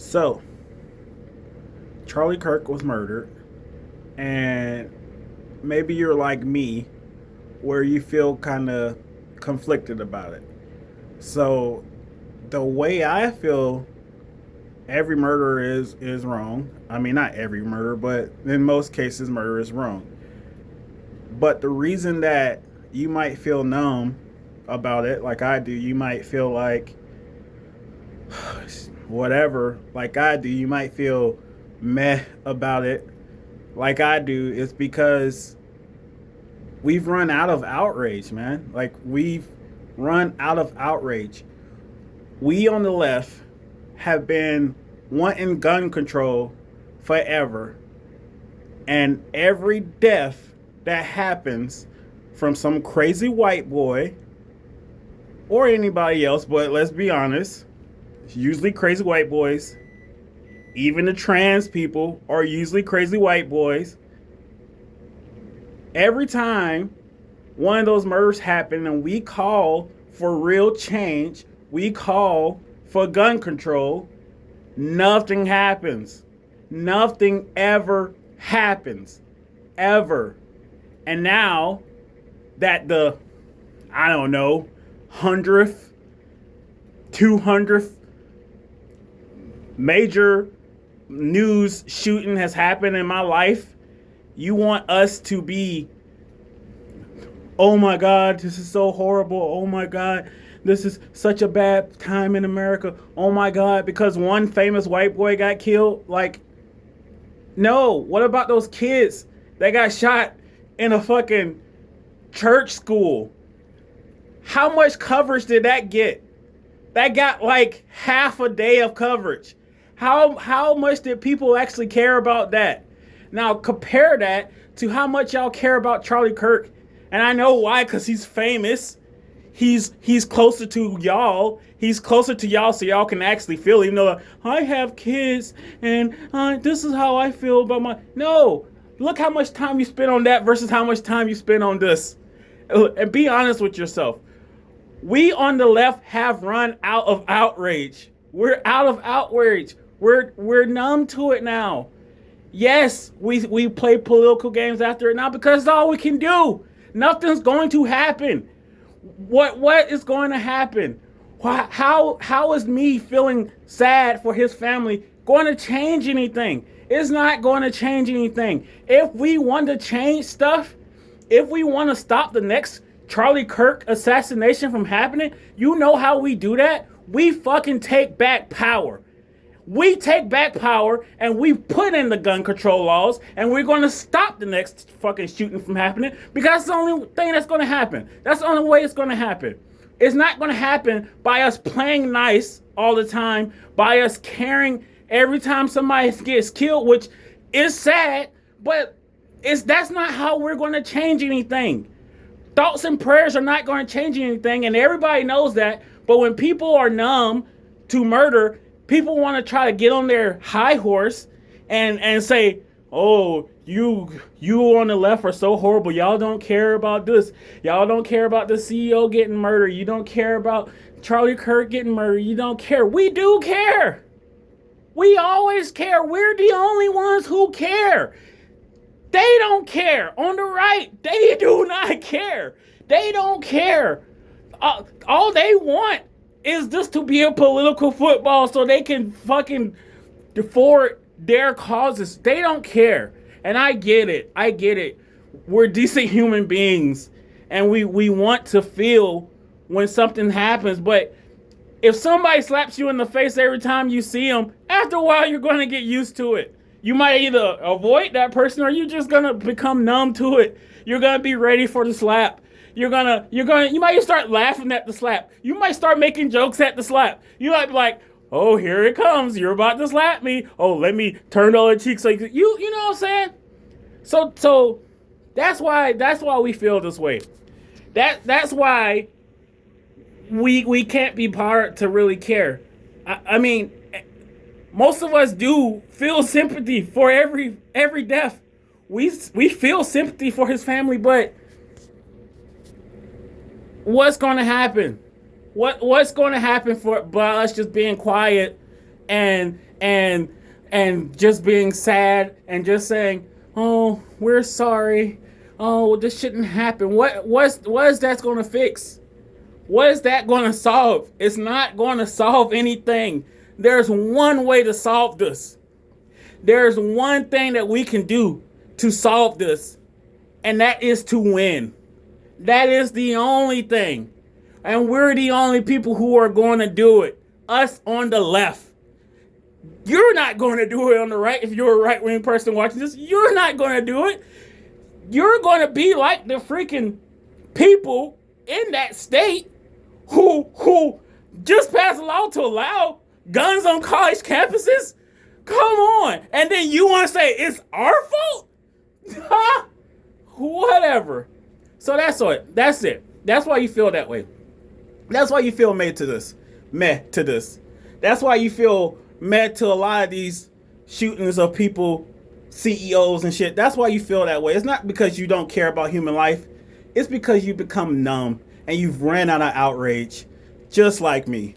So, Charlie Kirk was murdered, and maybe you're like me, where you feel kind of conflicted about it. So, the way I feel, every murder is wrong. I mean, not every murder, but in most cases, murder is wrong. But the reason that you might feel numb about it, like I do, you might feel like whatever, like I do, you might feel meh about it, like I do, is because we've run out of outrage, man. Like we've run out of outrage. We on the left have been wanting gun control forever, and every death that happens from some crazy white boy or anybody else, but let's be honest, it's usually crazy white boys. Even the trans people are usually crazy white boys. Every time one of those murders happen and we call for real change, we call for gun control, nothing happens. Nothing ever happens. Ever. And now that the, I don't know, 100th, 200th major news shooting has happened in my life, you want us to be, oh my God, this is so horrible. Oh my God, this is such a bad time in America. Oh my God, because one famous white boy got killed. Like, no, what about those kids that got shot in a fucking church school? How much coverage did that get? That got like half a day of coverage. How much did people actually care about that? Now compare that to how much y'all care about Charlie Kirk. And I know why, because he's famous. He's closer to y'all. He's closer to y'all, so y'all can actually feel, even though I have kids and this is how I feel about my... No, look how much time you spend on that versus how much time you spend on this. And be honest with yourself. We on the left have run out of outrage. We're out of outrage. We're numb to it now. Yes, we play political games after it now because it's all we can do. Nothing's going to happen. What is going to happen? How is me feeling sad for his family going to change anything? It's not going to change anything. If we want to change stuff, if we want to stop the next Charlie Kirk assassination from happening, you know how we do that? We fucking take back power. We take back power and we put in the gun control laws, and we're going to stop the next fucking shooting from happening, because that's the only thing that's going to happen. That's the only way it's going to happen. It's not going to happen by us playing nice all the time, by us caring every time somebody gets killed, which is sad, but that's not how we're going to change anything. Thoughts and prayers are not going to change anything, and everybody knows that. But when people are numb to murder, people want to try to get on their high horse and say, oh, you on the left are so horrible. Y'all don't care about this. Y'all don't care about the CEO getting murdered. You don't care about Charlie Kirk getting murdered. You don't care. We do care. We always care. We're the only ones who care. They don't care. On the right, they do not care. They don't care. All they want is just to be a political football so they can fucking forward their causes. They don't care. And I get it. I get it. We're decent human beings, and we want to feel when something happens. But if somebody slaps you in the face every time you see them, after a while you're going to get used to it. You might either avoid that person, or you're just going to become numb to it. You're going to be ready for the slap. You might start laughing at the slap. You might start making jokes at the slap. You might be like, oh, here it comes. You're about to slap me. Oh, let me turn all the cheeks. Like you know what I'm saying? So that's why we feel this way. That's why we can't be bothered to really care. I mean, most of us do feel sympathy for every death. We feel sympathy for his family, but what's going to happen? What's going to happen by us just being quiet and just being sad and just saying, "Oh, we're sorry. Oh, this shouldn't happen." What is that going to fix? What is that going to solve? It's not going to solve anything. There's one way to solve this. There's one thing that we can do to solve this, and that is to win. That is the only thing. And we're the only people who are going to do it. Us on the left. You're not going to do it on the right. If you're a right-wing person watching this, you're not going to do it. You're going to be like the freaking people in that state who just passed a law to allow guns on college campuses. Come on. And then you want to say it's our fault? Whatever. So that's it. That's it. That's why you feel that way. That's why you feel meh to this. That's why you feel meh to a lot of these shootings of people, CEOs and shit. That's why you feel that way. It's not because you don't care about human life. It's because you become numb and you've ran out of outrage, just like me.